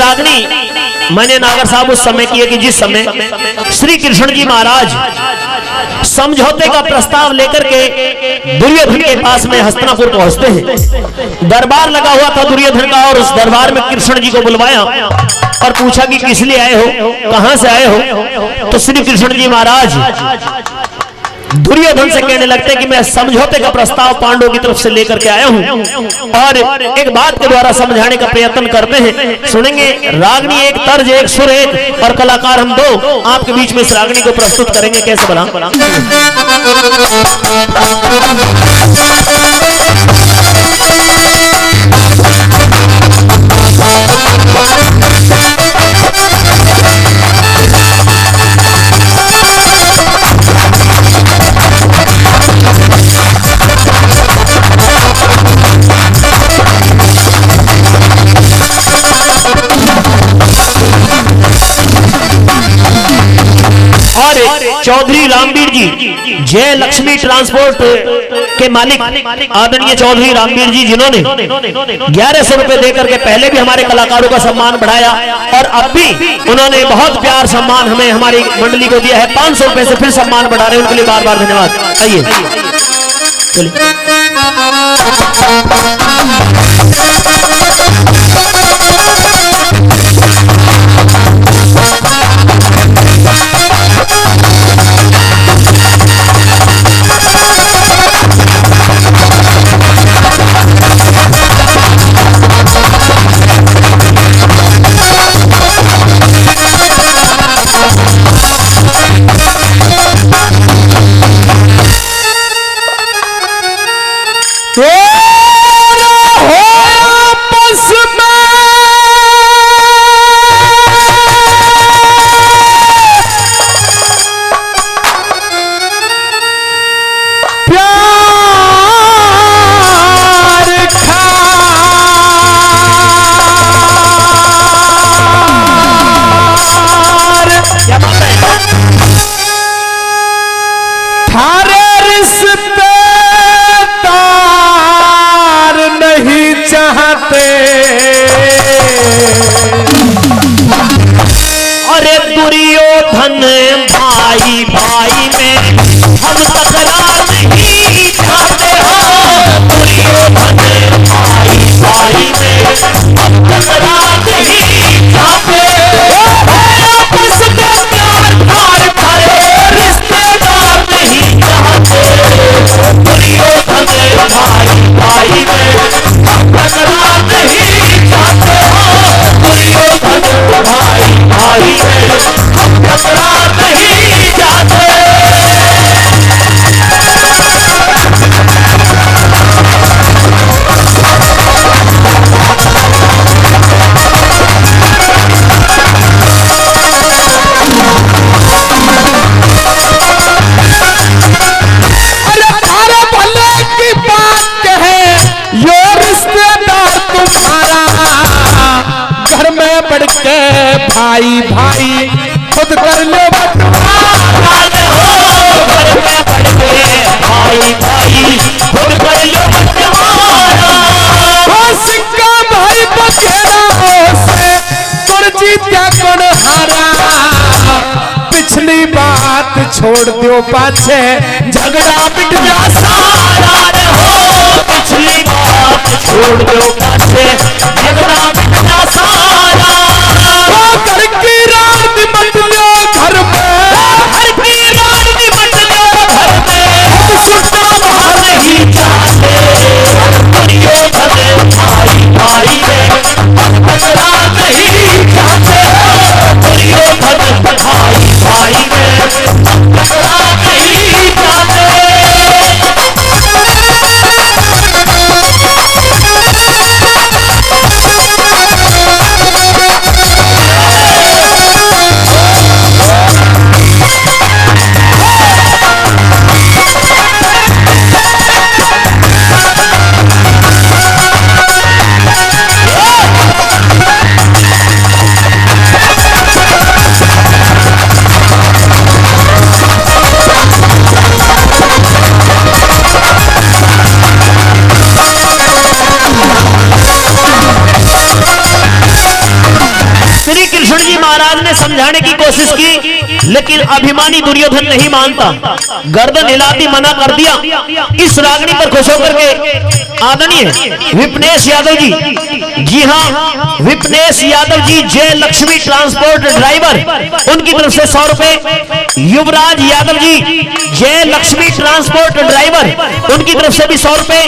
रागनी मैंने नागर साहब उस समय किए कि जिस समय श्री कृष्ण जी महाराज समझौते का प्रस्ताव लेकर के दुर्योधन के पास में हस्तिनापुर पहुंचते हैं। दरबार लगा हुआ था दुर्योधन का, और उस दरबार में कृष्ण जी को बुलवाया और पूछा कि किस लिए आए हो, कहां से आए हो। तो श्री कृष्ण जी महाराज दुर्योधन से कहने लगते कि मैं समझौते का प्रस्ताव पांडवों की तरफ से लेकर के आया हूं, और एक बात के द्वारा समझाने का प्रयत्न करते हैं। सुनेंगे रागनी एक तर्ज, एक सुर एक, और कलाकार हम दो आपके बीच में इस रागनी को प्रस्तुत करेंगे। कैसे बना चौधरी रामवीर जी, जय लक्ष्मी ट्रांसपोर्ट के मालिक आदरणीय चौधरी रामवीर जी, जिन्होंने 1100 रुपए देकर के पहले भी हमारे कलाकारों का सम्मान बढ़ाया, और अब भी उन्होंने बहुत प्यार सम्मान हमें हमारी मंडली को दिया है। 500 रुपए से फिर सम्मान बढ़ा रहे हैं, उनके लिए बार बार धन्यवाद। आइए चलिए। अरे दुर्योधन भाई भाई में हम तकरार नहीं चाहते हो, दुर्योधन भाई भाई में हम तकरार नहीं चाहते, आपस में प्यार प्यार करे रिश्तेदार नहीं चाहते, दुर्योधन भाई भाई में हम तकरार नहीं चाहते हो, दुर्योधन भाई भाई में हम तकरार नहीं चाहते। अरे तारे भले की बात कहे यो रिश्तेदार तुम्हारा, घर में बढ़ के भाई भाई खुद कर ले बंटवारा, घर में बढ़ के भाई भाई खुद कर लो बंटवारा, सिक्का भाई बखेरा से तुर जीत्या कौन हारा, पिछली बात छोड़ दो पाछे झगड़ा मिट जा सारा, पिछली बात छोड़ दो पाछे झगड़ा मिट जा सारा, घर की रात मत लो घर में, घर की रानी मत लो घर में, सुनना बाहर नहीं चाहते, दुर्योधन भाई भाई में हम तकरार नहीं चाहते, दुर्योधन भाई भाई में हम तकरार नहीं चाहते। समझाने की कोशिश की, लेकिन अभिमानी दुर्योधन नहीं मानता, गर्दन हिलाती मना कर दिया। इस रागनी पर खुश होकर के आदरणीय विपनेश यादव जी, जी हाँ विपनेश यादव जी, जय लक्ष्मी ट्रांसपोर्ट ड्राइवर, उनकी तरफ से 100 रुपए। युवराज यादव जी, जय लक्ष्मी ट्रांसपोर्ट ड्राइवर, उनकी तरफ से भी 100 रुपए।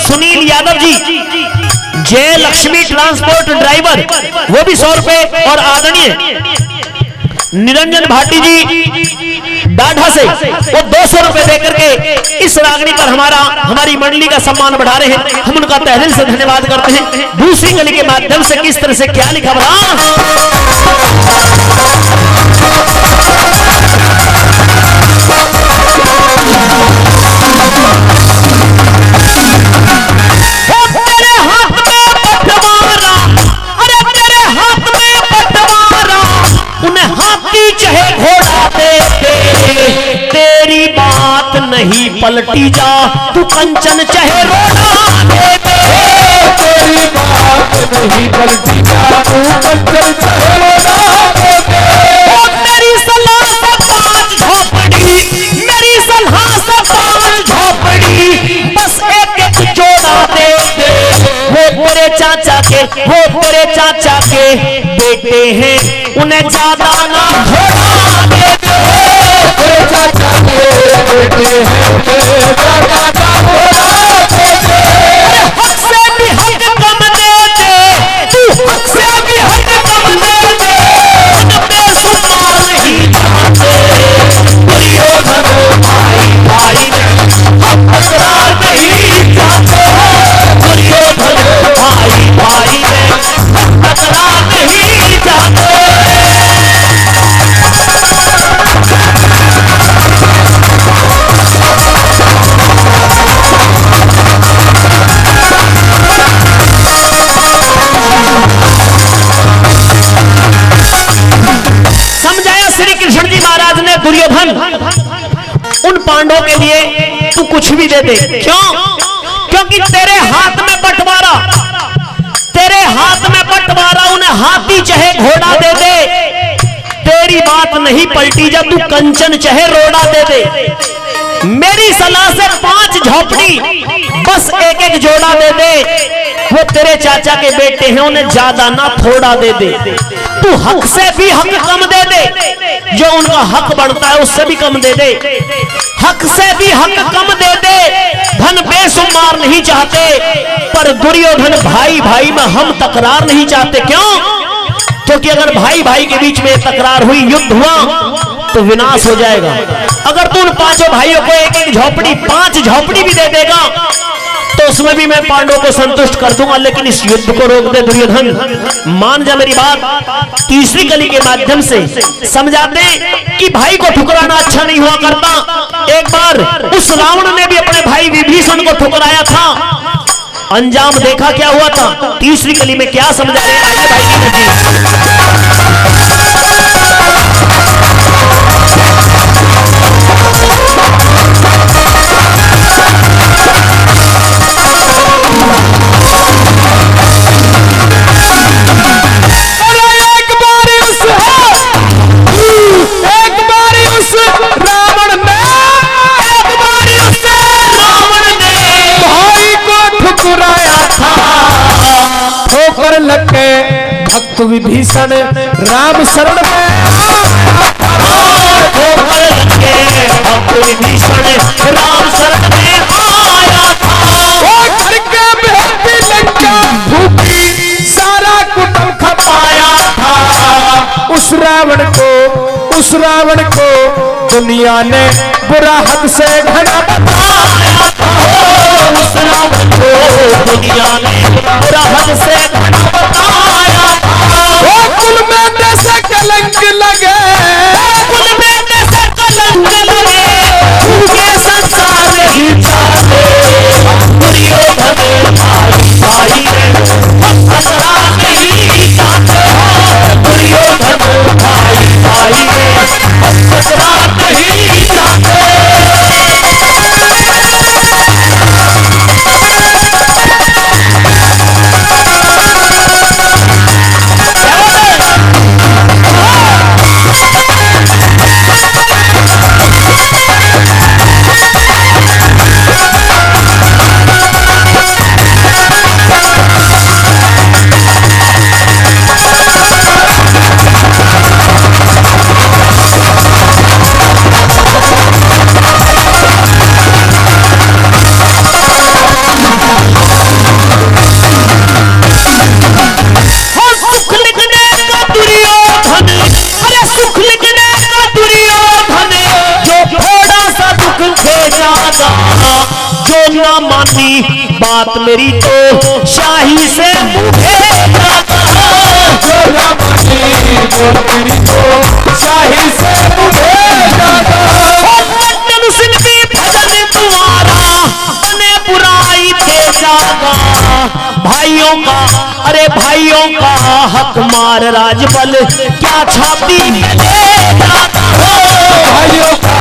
सुनील यादव जी, जय लक्ष्मी ट्रांसपोर्ट ड्राइवर, वो भी 100 रुपए। और आदरणीय निरंजन भाटी जी डाढ़ा से वो 200 रुपए देकर के इस रागनी पर हमारी मंडली का सम्मान बढ़ा रहे हैं। हम उनका तहे दिल से धन्यवाद करते हैं। दूसरी कली के माध्यम से किस तरह से क्या लिखा बड़ा नहीं पलटी जा, तू कंचन चाहे रोना दे दे। तेरी बात नहीं पलटी जा, तू कंचन चाहे रोना दे दे। मेरी सलाह से 5 झोपड़ी, मेरी सलाह से 5 झोपड़ी, बस एक जोड़ा दे दे। वो तेरे चाचा के बेटे हैं, उन्हें ज्यादा ना घोड़ा दे दे। तेरे चाचा के बेटे हैं, हक से भी हक कम दे दे, तू हक से भी हक कम दे दे। बेसुमार नहीं चाहते दुर्योधन भाई भाई में, हम तकरार नहीं चाहते दुर्योधन भाई भाई में, हम तकरार नहीं चाहते। दुर्योधन उन पांडवों के लिए तू कुछ भी दे दे। क्यों? क्योंकि तेरे हाथ में बंटवारा, उन्हें हाथी चाहे घोड़ा दे दे, तेरी बात नहीं पलटी जा, तू कंचन चाहे रोड़ा दे दे। मेरी सलाह से 5 झोपड़ी, बस एक जोड़ा दे दे। वो तेरे चाचा के बेटे हैं, उन्हें ज्यादा ना थोड़ा दे दे। तू हक से भी हक कम दे दे, जो उनका हक बनता है उससे भी कम दे दे। हक से भी हक कम दे दे। धन बेसुमार नहीं चाहते, पर दुर्योधन भाई भाई में हम तकरार नहीं चाहते। क्यों? क्योंकि अगर भाई भाई के बीच में तकरार हुई, युद्ध हुआ, तो विनाश हो जाएगा। अगर तू उन 5 भाइयों को एक झोपड़ी, 5 झोपड़ी भी दे देगा, तो उसमें भी मैं पांडवों को संतुष्ट कर दूंगा। लेकिन इस युद्ध को रोक दे दुर्योधन, मान जा मेरी बात। तीसरी कली के माध्यम से समझाते कि भाई को ठुकराना अच्छा नहीं हुआ करता। एक बार उस रावण ने भी अपने भाई विभीषण को ठुकराया था, अंजाम देखा क्या हुआ था। तीसरी कली में क्या समझा रहे हैं भाई भक्त विभीषण राम शरण में, भक्त विभीषण राम शरण में आया था। वो घर के बेटी लंका भूखी सारा कुटुंब खपाया था। उस रावण को दुनिया ने बुरा हद से घना बताया था। उस रावण को दुनिया ने बुरा हद से घना बताया था। वो कुल में जैसे कलंक लगे, कुल में जैसे कलंक लगे, उनके संसार नहीं चाहते दुर्योधन भाई भाई में, हम तकरार नहीं चाहते दुर्योधन भाई भाई में, हम तकरार नहीं चाहते। जागा। जो ना मानी बात मेरी तो शाही से मुझे जागा। जो ना मानी बात मेरी तो शाही से मुझे जागा। भजन सिंधी भजन तुम्हारा बने बुराई पे जागा। भाइयों का अरे भाइयों का हक मार राजबल क्या छाती में ले जाता हो। भाइयों का